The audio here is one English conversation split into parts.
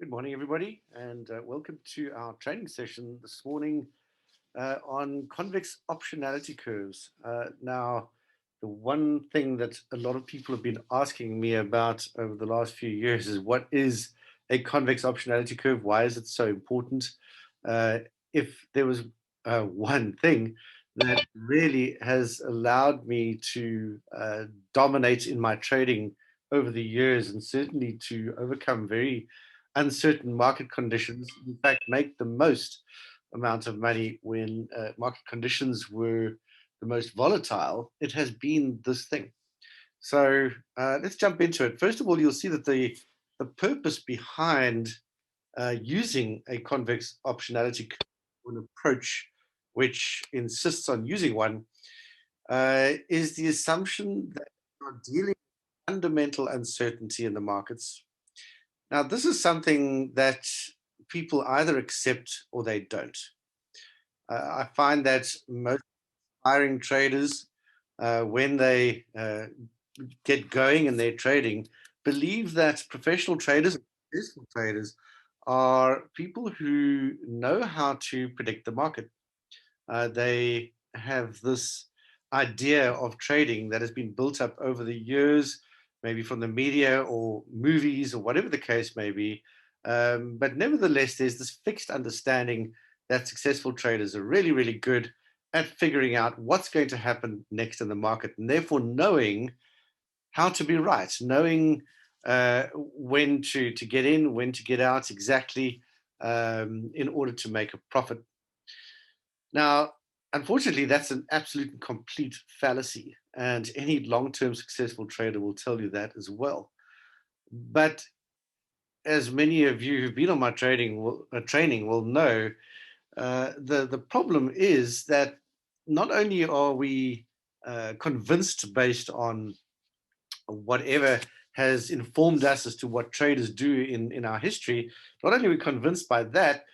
Good morning, everybody, and welcome to our training session this morning on convex optionality curves. Now, the one thing that a lot of people have been asking me about over the last few years is what is a convex optionality curve? Why is it so important? Uh, if there was one thing that really has allowed me to dominate in my trading over the years and certainly to overcome very uncertain market conditions, in fact, make the most amount of money when market conditions were the most volatile, it has been this thing. So let's jump into it. First of all, you'll see that the purpose behind using a convex optionality an approach which insists on using one is the assumption that you're dealing with fundamental uncertainty in the markets. Now, this is something that people either accept or they don't. I find that most aspiring traders, when they get going in their trading, believe that professional traders, successful traders, are people who know how to predict the market. They have this idea of trading that has been built up over the years, maybe from the media or movies or whatever the case may be. But nevertheless, there's this fixed understanding that successful traders are really, really good at figuring out what's going to happen next in the market, and therefore knowing how to be right, knowing when to get in, when to get out exactly in order to make a profit. Now, unfortunately, that's an absolute and complete fallacy, and any long-term successful trader will tell you that as well. But as many of you who've been on my training will know, the problem is that not only are we convinced based on whatever has informed us as to what traders do in our history, not only are we convinced by that,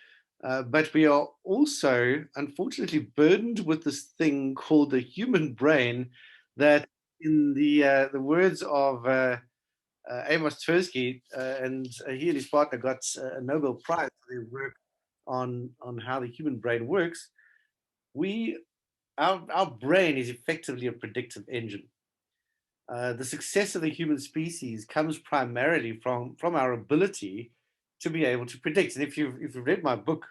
but we are also unfortunately burdened with this thing called the human brain that, in the words of Amos Tversky, and he and his partner got a Nobel Prize for their work on how the human brain works. We our brain is effectively a predictive engine. The success of the human species comes primarily from our ability to be able to predict. And if you've read my book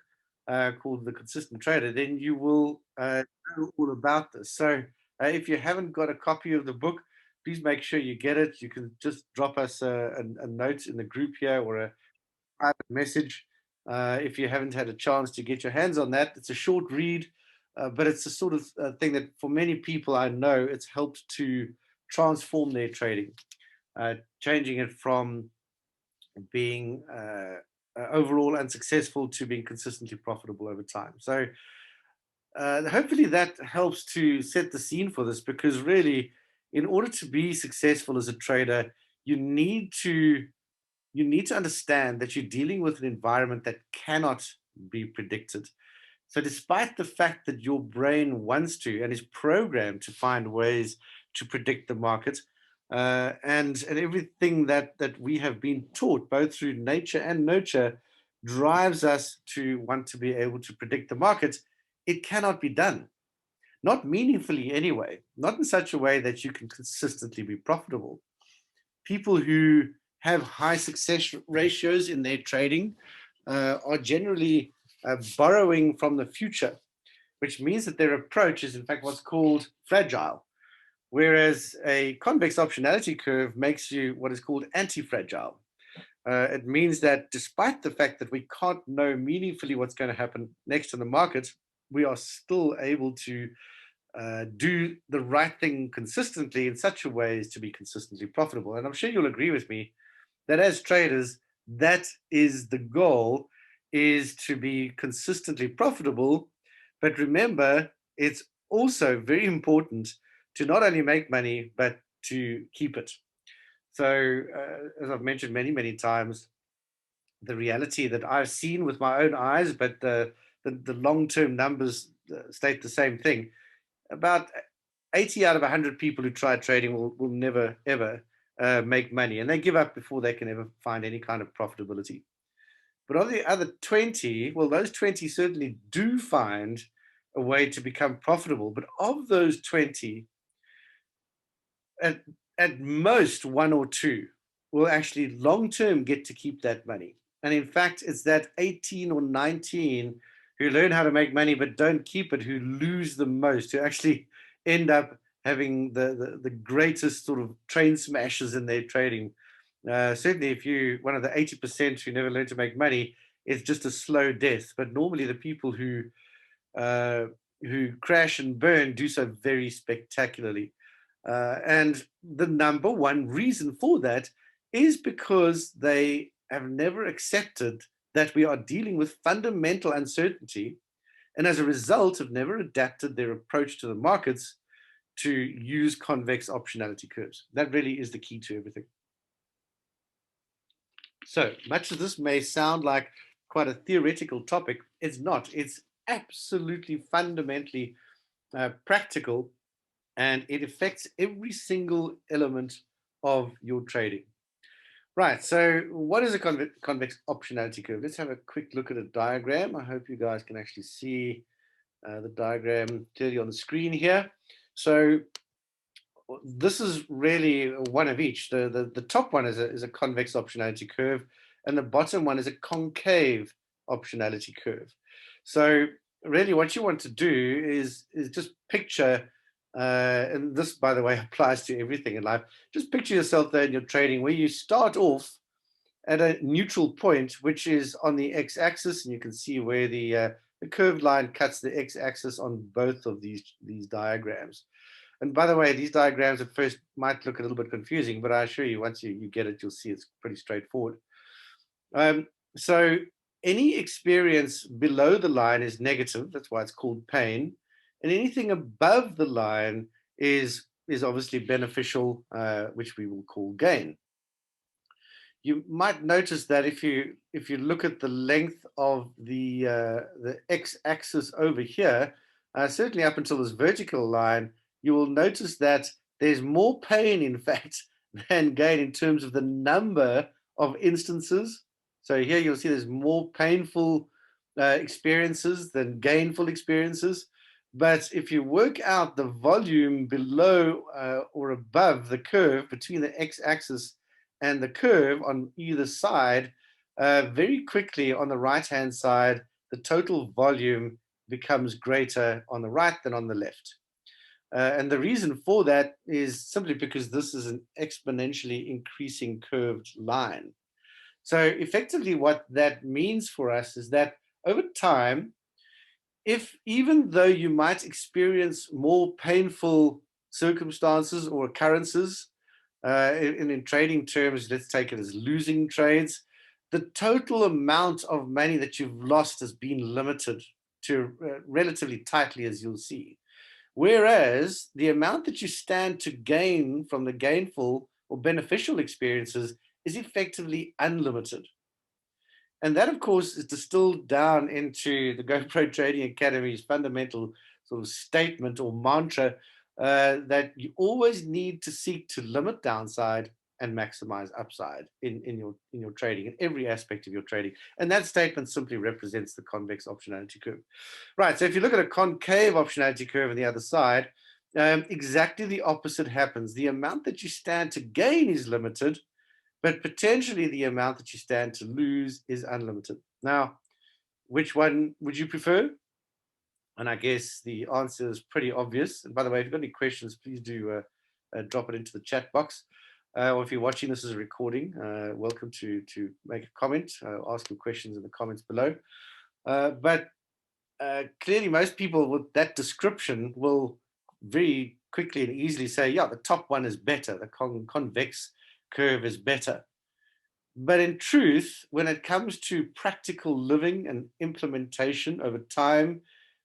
called The Consistent Trader, then you will know all about this. So if you haven't got a copy of the book, please make sure you get it. You can just drop us a note in the group here or a private message if you haven't had a chance to get your hands on that. It's a short read, but it's the sort of thing that for many people I know it's helped to transform their trading, changing it from being overall unsuccessful to being consistently profitable over time. So hopefully that helps to set the scene for this, because really, in order to be successful as a trader, you need to you need to understand that you're dealing with an environment that cannot be predicted. So, despite the fact that your brain wants to and is programmed to find ways to predict the market, and everything that we have been taught, both through nature and nurture, drives us to want to be able to predict the market, it cannot be done. Not meaningfully, anyway, not in such a way that you can consistently be profitable. People who have high success ratios in their trading are generally borrowing from the future, which means that their approach is, in fact, what's called fragile. Whereas a convex optionality curve makes you what is called anti-fragile. It means that despite the fact that we can't know meaningfully what's going to happen next in the market, we are still able to do the right thing consistently in such a way as to be consistently profitable. And I'm sure you'll agree with me that as traders, that is the goal, is to be consistently profitable. But remember, it's also very important to not only make money, but to keep it. So, as I've mentioned many, many times, the reality that I've seen with my own eyes, but the long term numbers state the same thing. About 80 out of 100 people who try trading will never, ever make money, and they give up before they can ever find any kind of profitability. But of the other 20, well, those 20 certainly do find a way to become profitable. But of those 20, at, at most one or two will actually long term get to keep that money. And in fact, it's that 18 or 19 who learn how to make money but don't keep it who lose the most, who actually end up having the greatest sort of train smashes in their trading. Certainly, if you one of the 80% who never learn to make money, it's just a slow death. But normally, the people uh, who crash and burn do so very spectacularly. And the number one reason for that is because they have never accepted that we are dealing with fundamental uncertainty, and as a result, have never adapted their approach to the markets to use convex optionality curves. That really is the key to everything. So much as this may sound like quite a theoretical topic, it's not. It's absolutely fundamentally practical, and it affects every single element of your trading. Right, so what is a convex optionality curve? Let's have a quick look at a diagram. I hope you guys can actually see the diagram clearly on the screen here. So this is really one of each. The top one is a convex optionality curve, and the bottom one is a concave optionality curve. So really what you want to do is just picture, and this, by the way, applies to everything in life. Just picture yourself there in your trading where you start off at a neutral point, which is on the x-axis, and you can see where the curved line cuts the x-axis on both of these diagrams. And by the way, these diagrams at first might look a little bit confusing, but I assure you, once you get it, you'll see it's pretty straightforward. So any experience below the line is negative. That's why it's called pain. And anything above the line is obviously beneficial, which we will call gain. You might notice that if you look at the length of the x-axis over here, certainly up until this vertical line, you will notice that there's more pain, in fact, than gain in terms of the number of instances. So here you'll see there's more painful experiences than gainful experiences. But if you work out the volume below or above the curve between the x-axis and the curve on either side, very quickly on the right-hand side, the total volume becomes greater on the right than on the left. And the reason for that is simply because this is an exponentially increasing curved line. So effectively what that means for us is that over time, if even though you might experience more painful circumstances or occurrences, in trading terms, let's take it as losing trades, the total amount of money that you've lost has been limited to relatively tightly, as you'll see. Whereas the amount that you stand to gain from the gainful or beneficial experiences is effectively unlimited. And that, of course, is distilled down into the GoPro Trading Academy's fundamental sort of statement or mantra that you always need to seek to limit downside and maximize upside in your trading, in every aspect of your trading. And that statement simply represents the convex optionality curve. Right, so if you look at a concave optionality curve on the other side, exactly the opposite happens. The amount that you stand to gain is limited, but potentially the amount that you stand to lose is unlimited. Now, which one would you prefer? And I guess the answer is pretty obvious. And by the way, if you've got any questions, please do drop it into the chat box. Or if you're watching this as a recording, welcome to make a comment, ask your questions in the comments below. But clearly, most people with that description will very quickly and easily say, yeah, the top one is better. The convex curve is better. But in truth, when it comes to practical living and implementation over time,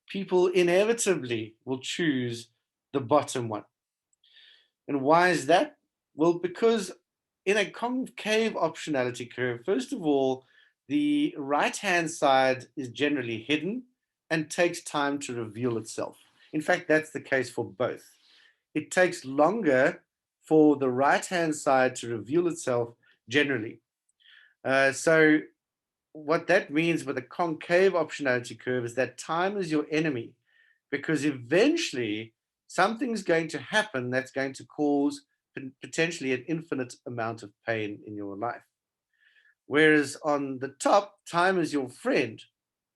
people inevitably will choose the bottom one. And why is that? Well, because in a concave optionality curve, first of all, the right-hand side is generally hidden and takes time to reveal itself. In fact, that's the case for both. It takes longer for the right-hand side to reveal itself generally. So what that means with a concave optionality curve is that time is your enemy, because eventually something's going to happen that's going to cause potentially an infinite amount of pain in your life. Whereas on the top, time is your friend,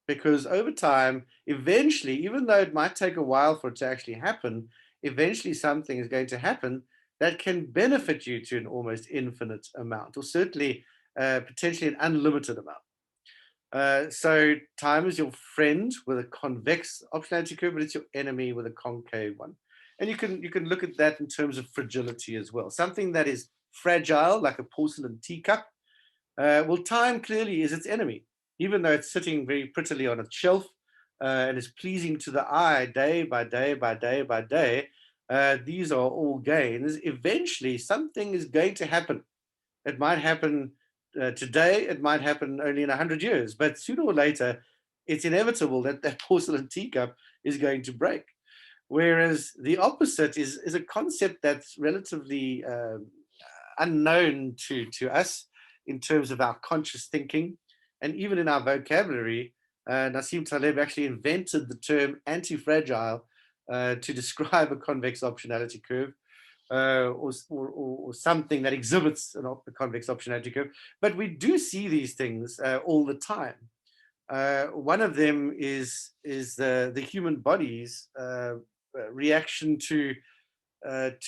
because over time, eventually, even though it might take a while for it to actually happen, eventually something is going to happen that can benefit you to an almost infinite amount, or certainly potentially an unlimited amount. So time is your friend with a convex optionality curve, but it's your enemy with a concave one. And you can look at that in terms of fragility as well. Something that is fragile, like a porcelain teacup, well, time clearly is its enemy, even though it's sitting very prettily on a shelf and is pleasing to the eye day by day by day by day. These are all gains. Eventually, something is going to happen. It might happen today, it might happen only in 100 years, but sooner or later, it's inevitable that that porcelain teacup is going to break. Whereas the opposite is a concept that's relatively unknown to us in terms of our conscious thinking and even in our vocabulary. Nassim Taleb actually invented the term anti-fragile to describe a convex optionality curve, or something that exhibits a convex optionality curve. But we do see these things all the time. One of them is the human body's reaction to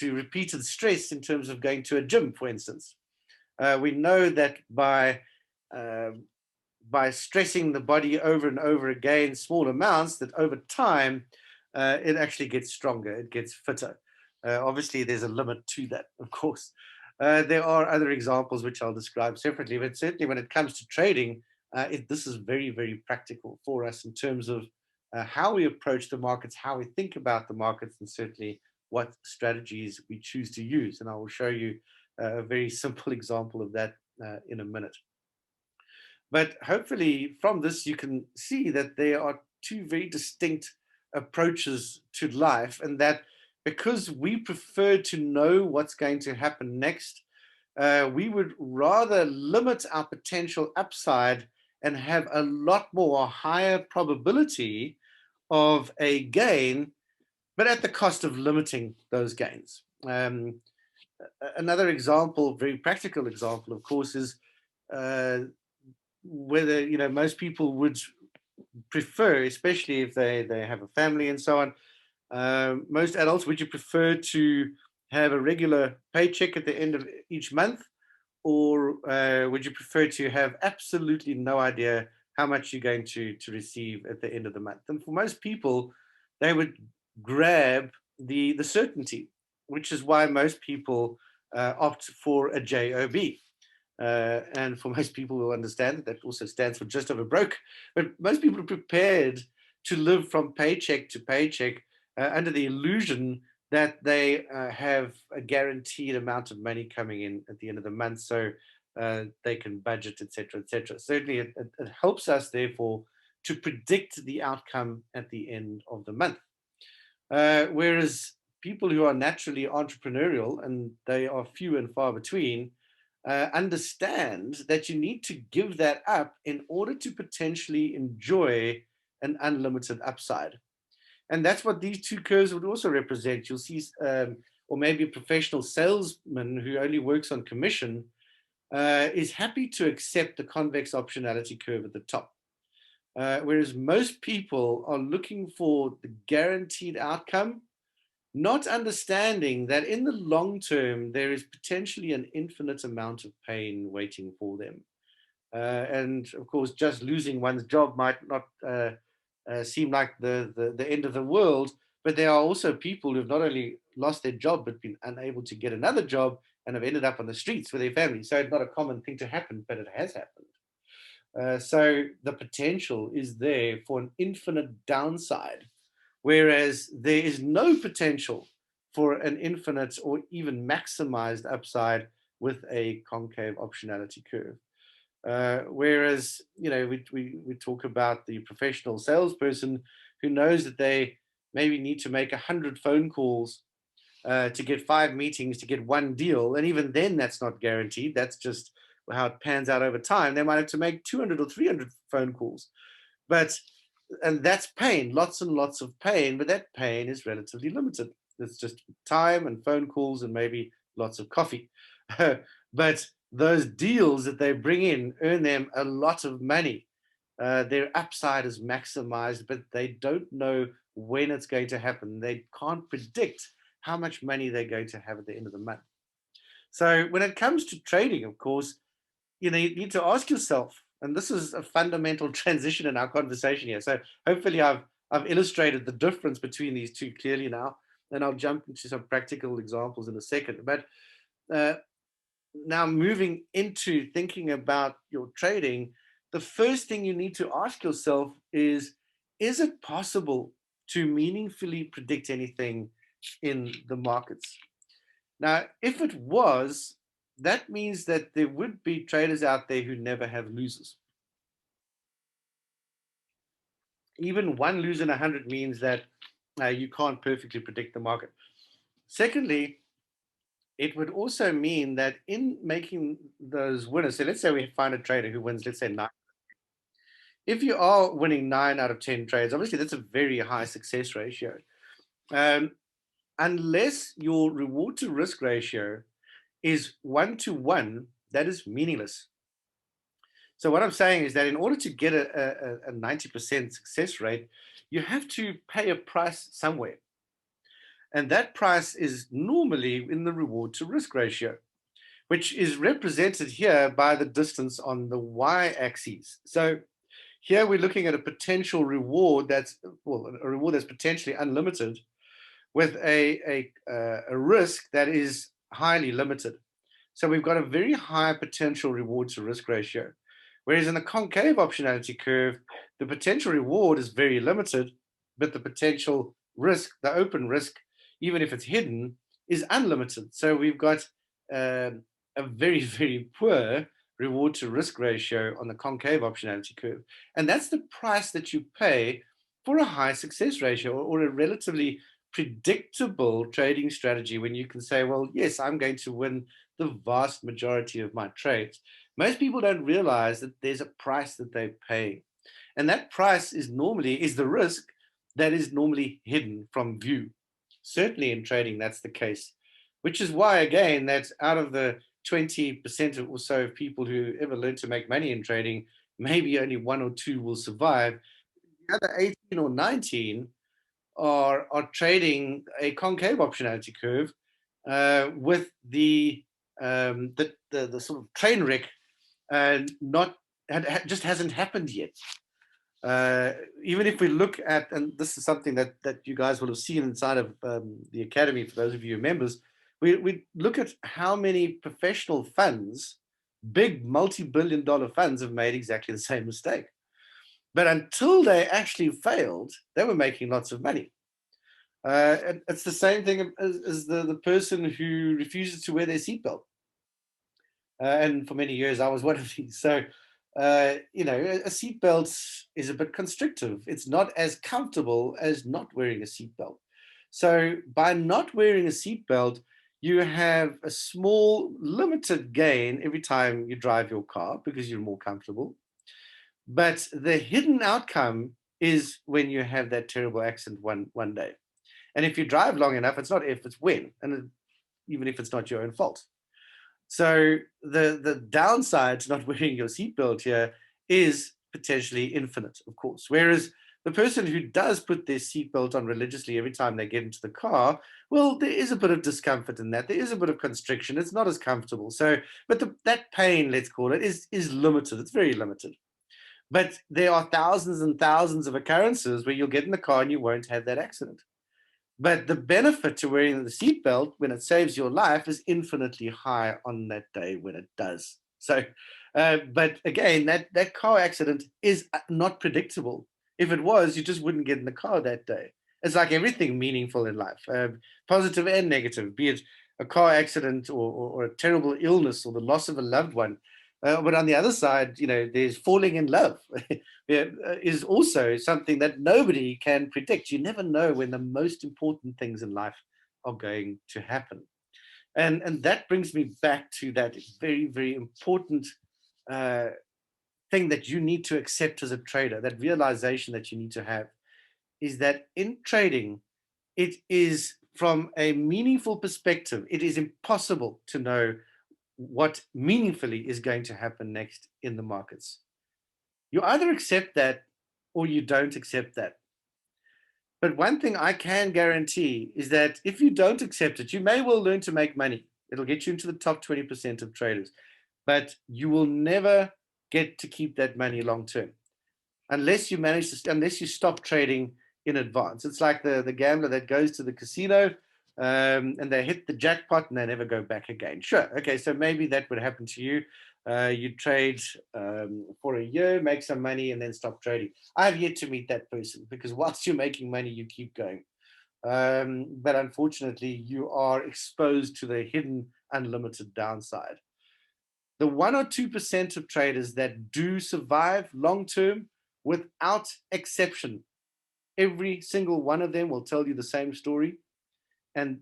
repeated stress in terms of going to a gym, for instance. We know that uh, by stressing the body over and over again, small amounts, that over time, it actually gets stronger, it gets fitter. Obviously, there's a limit to that, of course. There are other examples which I'll describe separately, but certainly when it comes to trading, this is very, very practical for us in terms of how we approach the markets, how we think about the markets, and certainly what strategies we choose to use. And I will show you a very simple example of that in a minute. But hopefully from this, you can see that there are two very distinct approaches to life, and that because we prefer to know what's going to happen next, we would rather limit our potential upside and have a lot more higher probability of a gain, but at the cost of limiting those gains. Another example, very practical example, of course, is uh, whether most people would prefer, especially if they have a family and so on. Most adults, would you prefer to have a regular paycheck at the end of each month, or would you prefer to have absolutely no idea how much you're going to receive at the end of the month? And for most people, they would grab the certainty, which is why most people opt for a job. And for most people will understand that also stands for just over broke. But most people are prepared to live from paycheck to paycheck under the illusion that they have a guaranteed amount of money coming in at the end of the month, so they can budget, etc., etc. Certainly, it helps us, therefore, to predict the outcome at the end of the month. Whereas people who are naturally entrepreneurial, and they are few and far between, understand that you need to give that up in order to potentially enjoy an unlimited upside. And that's what these two curves would also represent. You'll see, or maybe a professional salesman who only works on commission is happy to accept the convex optionality curve at the top. Whereas most people are looking for the guaranteed outcome, not understanding that in the long term, there is potentially an infinite amount of pain waiting for them. And of course, just losing one's job might not seem like the end of the world, but there are also people who've not only lost their job, but been unable to get another job and have ended up on the streets with their family. So it's not a common thing to happen, but it has happened. So the potential is there for an infinite downside, whereas there is no potential for an infinite or even maximized upside with a concave optionality curve. Whereas, we talk about the professional salesperson who knows that they maybe need to make 100 phone calls to get 5 meetings to get one deal. And even then, that's not guaranteed. That's just how it pans out over time, they might have to make 200 or 300 phone calls. And that's pain, lots and lots of pain, but that pain is relatively limited. It's just time and phone calls and maybe lots of coffee. But those deals that they bring in earn them a lot of money. Their upside is maximized, but they don't know when it's going to happen. They can't predict how much money they're going to have at the end of the month. So when it comes to trading, of course, you need to ask yourself, and this is a fundamental transition in our conversation here. So hopefully I've illustrated the difference between these two clearly now, and I'll jump into some practical examples in a second. But now moving into thinking about your trading, the first thing you need to ask yourself is it possible to meaningfully predict anything in the markets? Now, if it was, that means that there would be traders out there who never have losers. Even one loser in 100 means that you can't perfectly predict the market. Secondly, it would also mean that in making those winners, so let's say we find a trader who wins, let's say 9. If you are winning 9 out of 10 trades, obviously that's a very high success ratio. Unless your reward to risk ratio is 1-to-1, that is meaningless. So what I'm saying is that in order to get a 90% success rate, you have to pay a price somewhere. And that price is normally in the reward to risk ratio, which is represented here by the distance on the y-axis. So here we're looking at a potential reward that's, well, a reward that's potentially unlimited with a risk that is highly limited. So we've got a very high potential reward to risk ratio. Whereas in the concave optionality curve, the potential reward is very limited, but the potential risk, the open risk, even if it's hidden, is unlimited. So we've got a very, very poor reward to risk ratio on the concave optionality curve. And that's the price that you pay for a high success ratio or a relatively predictable trading strategy when you can say, well, yes, I'm going to win the vast majority of my trades. Most people don't realize that there's a price that they pay. And that price is the risk that is normally hidden from view. Certainly in trading, that's the case, which is why, again, that's out of the 20% or so of people who ever learn to make money in trading, maybe only 1 or 2 will survive. The other 18 or 19 are trading a concave optionality curve with the sort of train wreck just hasn't happened yet. Even if we look at, and this is something that you guys will have seen inside of the academy, for those of you members, we look at how many professional funds, big multi-billion-dollar funds, have made exactly the same mistake. But until they actually failed, they were making lots of money. It's the same thing as the person who refuses to wear their seatbelt. And for many years, I was one of these. So, a seatbelt is a bit constrictive. It's not as comfortable as not wearing a seatbelt. So by not wearing a seatbelt, you have a small, limited gain every time you drive your car because you're more comfortable. But the hidden outcome is when you have that terrible accident one day. And if you drive long enough, it's not if, it's when, and even if it's not your own fault. So the downside to not wearing your seatbelt here is potentially infinite, of course. Whereas the person who does put their seatbelt on religiously every time they get into the car, well, there is a bit of discomfort in that. There is a bit of constriction. It's not as comfortable. So, but that pain, let's call it, is limited. It's very limited. But there are thousands and thousands of occurrences where you'll get in the car and you won't have that accident. But the benefit to wearing the seatbelt when it saves your life is infinitely high on that day when it does. So, but again, that car accident is not predictable. If it was, you just wouldn't get in the car that day. It's like everything meaningful in life, positive and negative, be it a car accident or a terrible illness or the loss of a loved one. But on the other side, there's falling in love. Is also something that nobody can predict. You never know when the most important things in life are going to happen. And that brings me back to that very, very important thing that you need to accept as a trader, that realization that you need to have, is that in trading, it is from a meaningful perspective, it is impossible to know what meaningfully is going to happen next in the markets. You either accept that or you don't accept that. But one thing I can guarantee is that if you don't accept it, you may well learn to make money. It'll get you into the top 20% of traders, but you will never get to keep that money long term unless unless you stop trading in advance. It's like the gambler that goes to the casino and they hit the jackpot and they never go back again. Sure, okay, so maybe that would happen to you. You trade for a year, make some money, and then stop trading. I've yet to meet that person, because whilst you're making money, you keep going. But unfortunately, you are exposed to the hidden unlimited downside. The 1 or 2% of traders that do survive long term, without exception, every single one of them will tell you the same story. And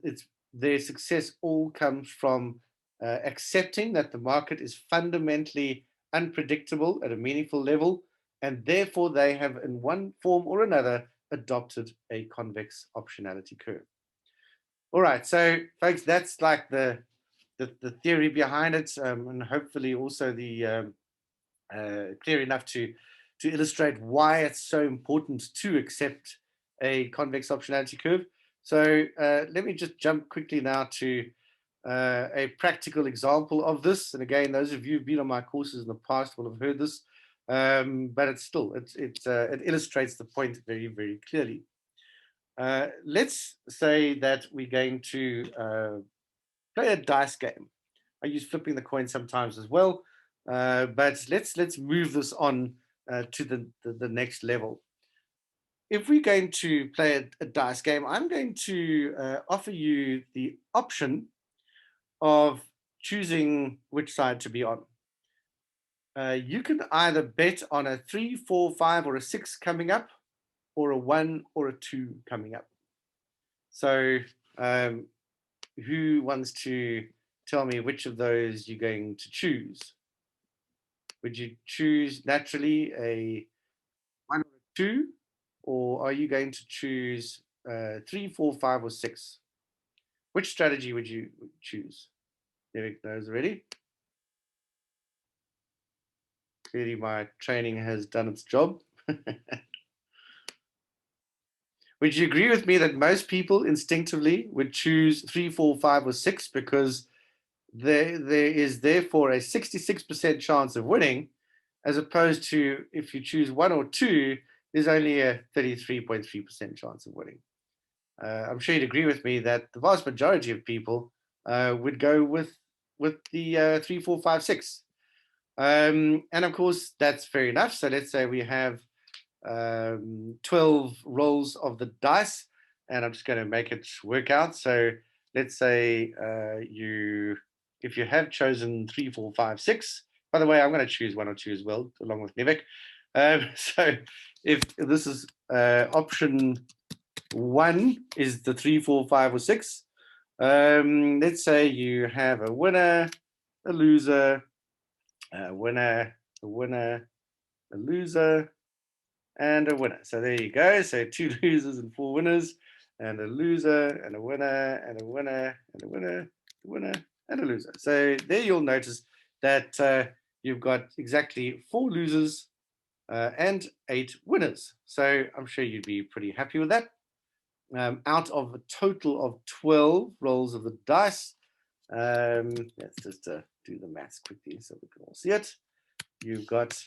their success all comes from accepting that the market is fundamentally unpredictable at a meaningful level, and therefore they have, in one form or another, adopted a convex optionality curve. All right, so folks, that's like the theory behind it, and hopefully also the clear enough to illustrate why it's so important to accept a convex optionality curve. So let me just jump quickly now to a practical example of this. And again, those of you who've been on my courses in the past will have heard this, but it illustrates the point very, very clearly. Let's say that we're going to play a dice game. I use flipping the coin sometimes as well, but let's move this on to the next level. If we're going to play a dice game, I'm going to offer you the option of choosing which side to be on. You can either bet on a 3, 4, 5, or a 6 coming up, or a 1 or a 2 coming up. So who wants to tell me which of those you're going to choose? Would you choose naturally a 1 or a 2, or are you going to choose 3, 4, 5, or 6? Which strategy would you choose? Derek knows already. Clearly, my training has done its job. Would you agree with me that most people instinctively would choose 3, 4, 5, or 6 because there is therefore a 66% chance of winning, as opposed to if you choose 1 or 2, there's only a 33.3% chance of winning. I'm sure you'd agree with me that the vast majority of people would go with the 3, 4, 5, 6. And of course, that's fair enough. So let's say we have 12 rolls of the dice, and I'm just going to make it work out. So let's say if you have chosen 3, 4, 5, 6, by the way, I'm going to choose 1 or 2 as well, along with Nivek. So if this is option 1 is the 3, 4, 5, or 6, let's say you have a winner, a loser, a winner, a winner, a loser, and a winner. So there you go. So 2 losers and 4 winners, and a loser, and a winner, and a winner, and a winner, a winner, and a loser. So there you'll notice that you've got exactly 4 losers and 8 winners. So I'm sure you'd be pretty happy with that. Out of a total of 12 rolls of the dice, let's just do the maths quickly so we can all see it. You've got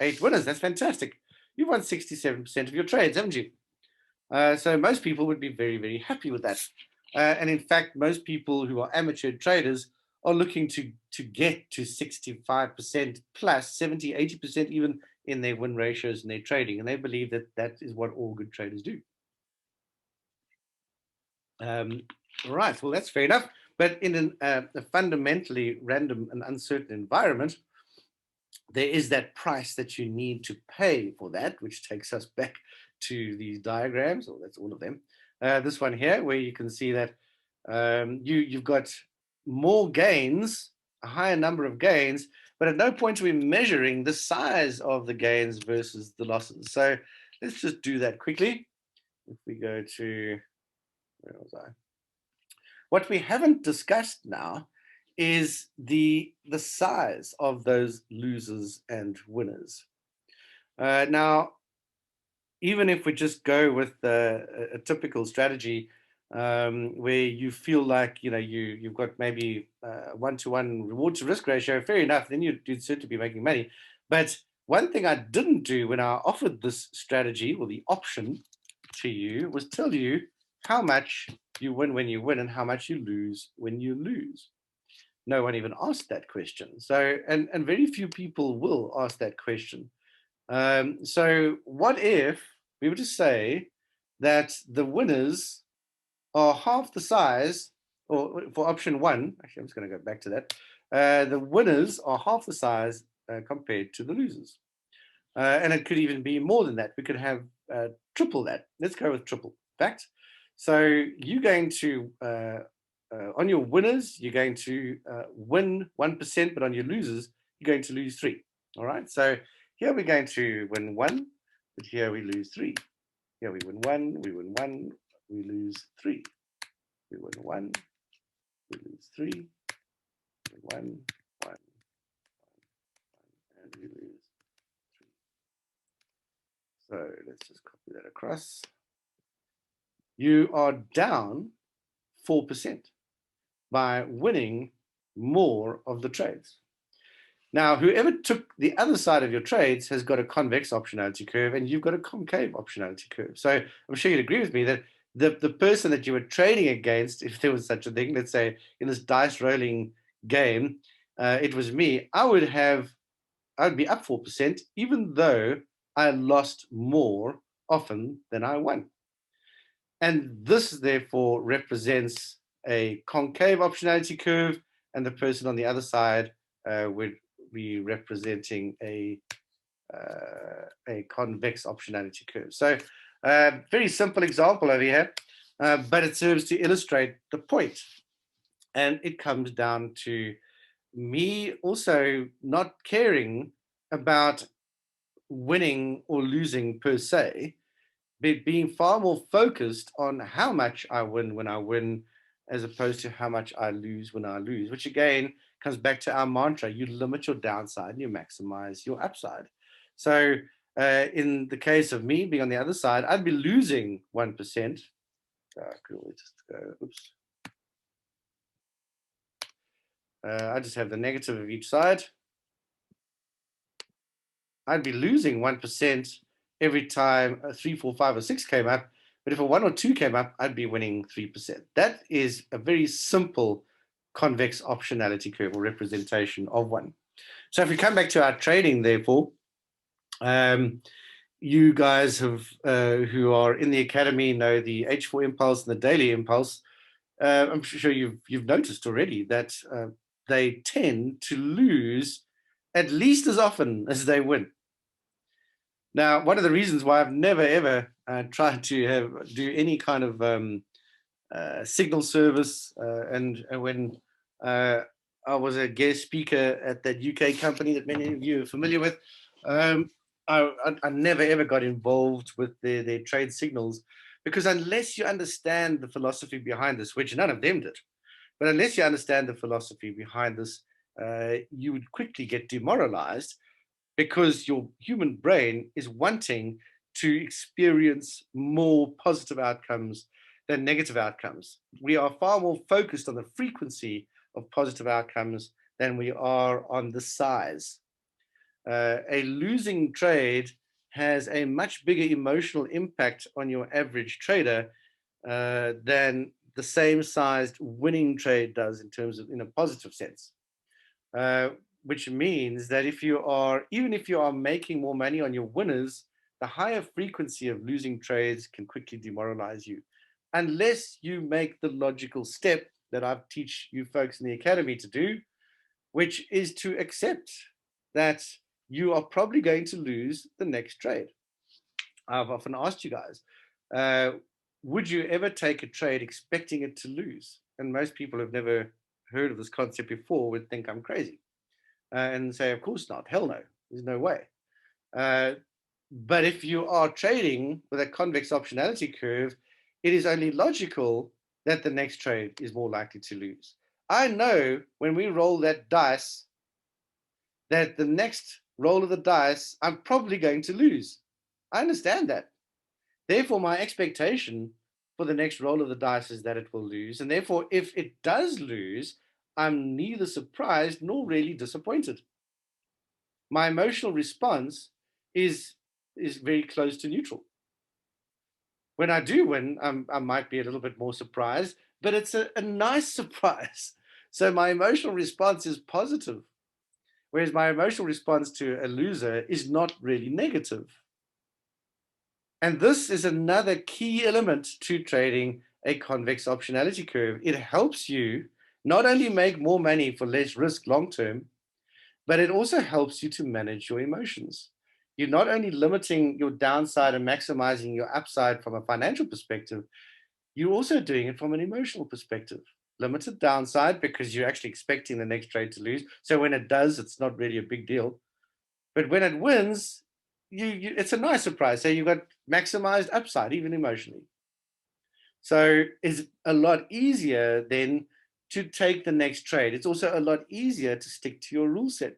8 winners. That's fantastic. You've won 67% of your trades, haven't you? So most people would be very, very happy with that. And in fact, most people who are amateur traders are looking to get to 65% plus, 70, 80% even in their win ratios in their trading. And they believe that that is what all good traders do. Right, well, that's fair enough. But in a fundamentally random and uncertain environment, there is that price that you need to pay for that, which takes us back to these diagrams, or that's all of them. This one here, where you can see that you've got more gains, a higher number of gains, but at no point are we measuring the size of the gains versus the losses. So let's just do that quickly. If we go to, where was I? What we haven't discussed now is the size of those losers and winners. Now, even if we just go with a typical strategy where you feel like you've got maybe 1-to-1 reward to risk ratio, fair enough, then you'd certainly be making money. But one thing I didn't do when I offered this strategy, or the option to you, was tell you how much you win when you win and how much you lose when you lose. No one even asked that question. So, and very few people will ask that question. So what if we were to say that the winners are half the size, or for option one, actually, I'm just going to go back to that. The winners are half the size compared to the losers. And it could even be more than that. We could have triple that. Let's go with triple. Fact. So you're going to, on your winners, you're going to win 1%, but on your losers, you're going to lose 3. All right. So here we're going to win 1, but here we lose 3. Here we win 1, we win 1, we lose 3. We win 1, we lose 3, we win 1, and we lose 3. So let's just copy that across. You are down 4% by winning more of the trades. Now, whoever took the other side of your trades has got a convex optionality curve, and you've got a concave optionality curve. So I'm sure you'd agree with me that the person that you were trading against, if there was such a thing, let's say in this dice rolling game, it was me, I would be up 4%, even though I lost more often than I won. And this therefore represents a concave optionality curve, and the person on the other side would be representing a convex optionality curve. So very simple example over here, but it serves to illustrate the point. And it comes down to me also not caring about winning or losing per se, but being far more focused on how much I win when I win, as opposed to how much I lose when I lose, which again comes back to our mantra: you limit your downside and you maximize your upside. So in the case of me being on the other side, I'd be losing 1%. Could always just go, oops. I just have the negative of each side. I'd be losing 1% every time a 3, 4, 5, or 6 came up. But if a 1 or 2 came up, I'd be winning 3%. That is a very simple convex optionality curve, or representation of one. So if we come back to our trading, therefore, you guys have who are in the academy know the H4 impulse and the daily impulse. I'm sure you've noticed already that they tend to lose at least as often as they win. Now, one of the reasons why I've never ever tried to do any kind of signal service, and when I was a guest speaker at that UK company that many of you are familiar with, I never ever got involved with their trade signals, because unless you understand the philosophy behind this, which none of them did, but unless you understand the philosophy behind this, you would quickly get demoralized, because your human brain is wanting to experience more positive outcomes than negative outcomes. We are far more focused on the frequency of positive outcomes than we are on the size. A losing trade has a much bigger emotional impact on your average trader than the same sized winning trade does, in terms of, in a positive sense. Which means that even if you are making more money on your winners, the higher frequency of losing trades can quickly demoralize you, unless you make the logical step that I teach you folks in the academy to do, which is to accept that you are probably going to lose the next trade. I've often asked you guys, would you ever take a trade expecting it to lose? And most people have never heard of this concept before, would think I'm crazy. and say, of course not, hell no, there's no way. But if you are trading with a convex optionality curve, it is only logical that the next trade is more likely to lose. I know when we roll that dice that the next roll of the dice, I'm probably going to lose. I understand that. Therefore, my expectation for the next roll of the dice is that it will lose. And therefore, if it does lose, I'm neither surprised nor really disappointed. My emotional response is very close to neutral. When I do win, I might be a little bit more surprised, but it's a nice surprise. So my emotional response is positive, whereas my emotional response to a loser is not really negative. And this is another key element to trading a convex optionality curve. It helps you not only make more money for less risk long term, but it also helps you to manage your emotions. You're not only limiting your downside and maximizing your upside from a financial perspective, you're also doing it from an emotional perspective. Limited downside because you're actually expecting the next trade to lose. So when it does, it's not really a big deal. But when it wins, it's a nice surprise. So you've got maximized upside, even emotionally. So it's a lot easier then to take the next trade. It's also a lot easier to stick to your rule set.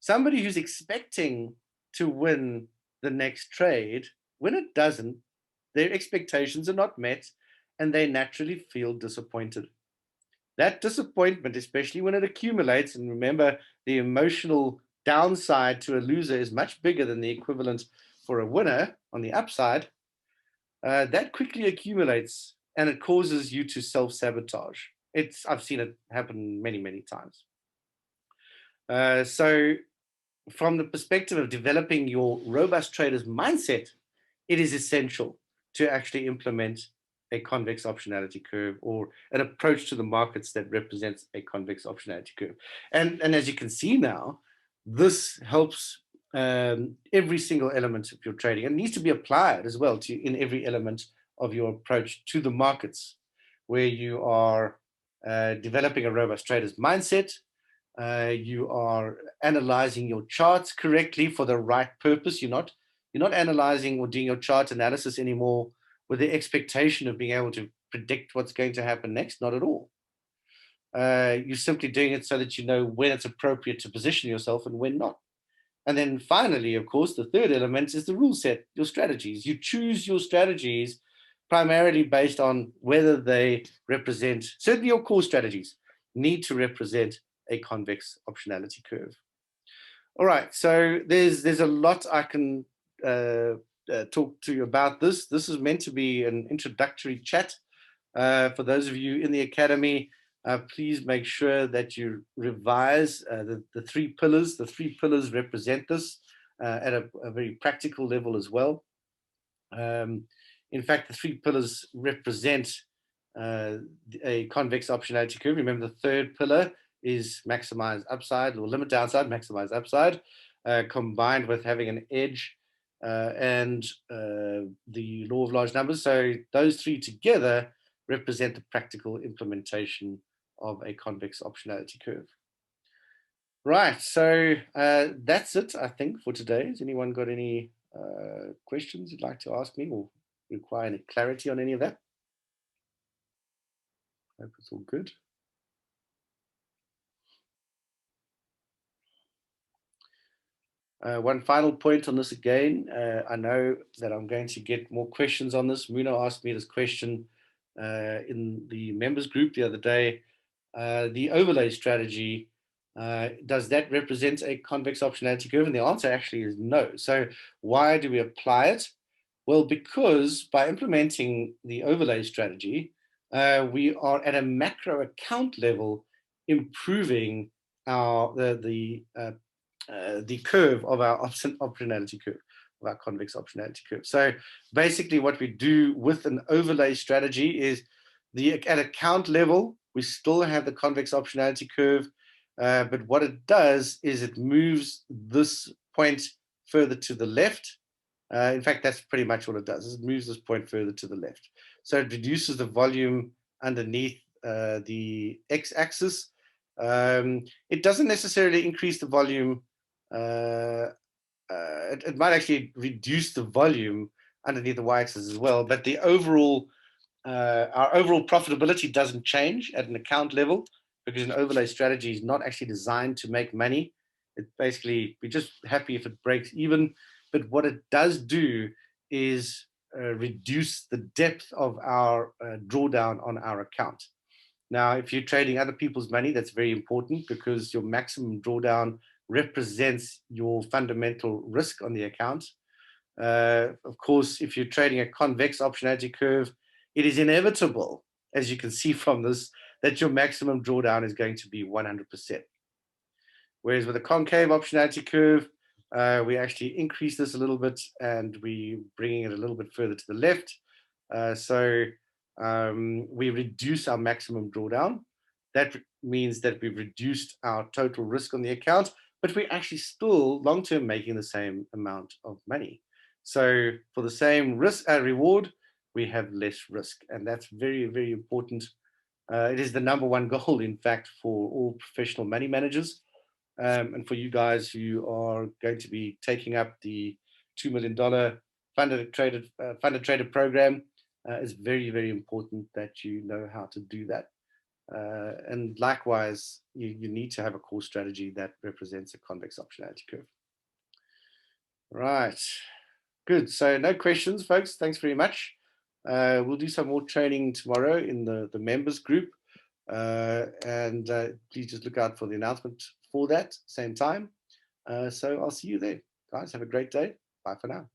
Somebody who's expecting to win the next trade, when it doesn't, their expectations are not met and they naturally feel disappointed. That disappointment, especially when it accumulates, and remember, the emotional downside to a loser is much bigger than the equivalent for a winner on the upside, that quickly accumulates and it causes you to self-sabotage. I've seen it happen many, many times. So from the perspective of developing your robust trader's mindset, it is essential to actually implement a convex optionality curve or an approach to the markets that represents a convex optionality curve. And as you can see now, this helps every single element of your trading. It needs to be applied as well to in every element of your approach to the markets, where you are developing a robust trader's mindset. You are analyzing your charts correctly for the right purpose. You're not analyzing or doing your chart analysis anymore with the expectation of being able to predict what's going to happen next. Not at all. You're simply doing it so that you know when it's appropriate to position yourself and when not. And then finally, of course, the third element is the rule set, your strategies. You choose your strategies primarily based on whether they represent, certainly your core strategies need to represent a convex optionality curve. All right, so there's a lot I can talk to you about this. This is meant to be an introductory chat. For those of you in the academy, please make sure that you revise the three pillars. The three pillars represent this at a very practical level as well. In fact, the three pillars represent a convex optionality curve. Remember, the third pillar is maximize upside or limit downside, maximize upside, combined with having an edge and the law of large numbers. So those three together represent the practical implementation of a convex optionality curve. Right, so that's it, I think, for today. Has anyone got any questions you'd like to ask me or require any clarity on any of that? Hope it's all good. One final point on this again. I know that I'm going to get more questions on this. Muno asked me this question in the members group the other day. The overlay strategy, does that represent a convex optionality curve? And the answer actually is no. So why do we apply it? Well, because by implementing the overlay strategy, we are at a macro account level improving the curve of our optionality curve, of our convex optionality curve. So basically what we do with an overlay strategy is at account level, we still have the convex optionality curve, but what it does is it moves this point further to the left. In fact, that's pretty much what it does. It moves this point further to the left. So it reduces the volume underneath the x-axis, It doesn't necessarily increase the volume. It might actually reduce the volume underneath the y-axis as well, but the overall our overall profitability doesn't change at an account level, because an overlay strategy is not actually designed to make money. It basically, we're just happy if it breaks even. But what it does do is reduce the depth of our drawdown on our account. Now, if you're trading other people's money, that's very important, because your maximum drawdown represents your fundamental risk on the account. Of course, if you're trading a convex optionality curve, it is inevitable, as you can see from this, that your maximum drawdown is going to be 100%. Whereas with a concave optionality curve, we actually increase this a little bit, and we bringing it a little bit further to the left. So we reduce our maximum drawdown. That means that we've reduced our total risk on the account, but we're actually still long-term making the same amount of money. So for the same risk reward, we have less risk, and that's very, very important. It is the number one goal, in fact, for all professional money managers. And for you guys who are going to be taking up the $2 million funded traded program, it's very, very important that you know how to do that. And likewise, you need to have a core strategy that represents a convex optionality curve. Right, good. So no questions, folks. Thanks very much. We'll do some more training tomorrow in the members group. And please just look out for the announcement for that, same time. So I'll see you there. Guys, have a great day. Bye for now.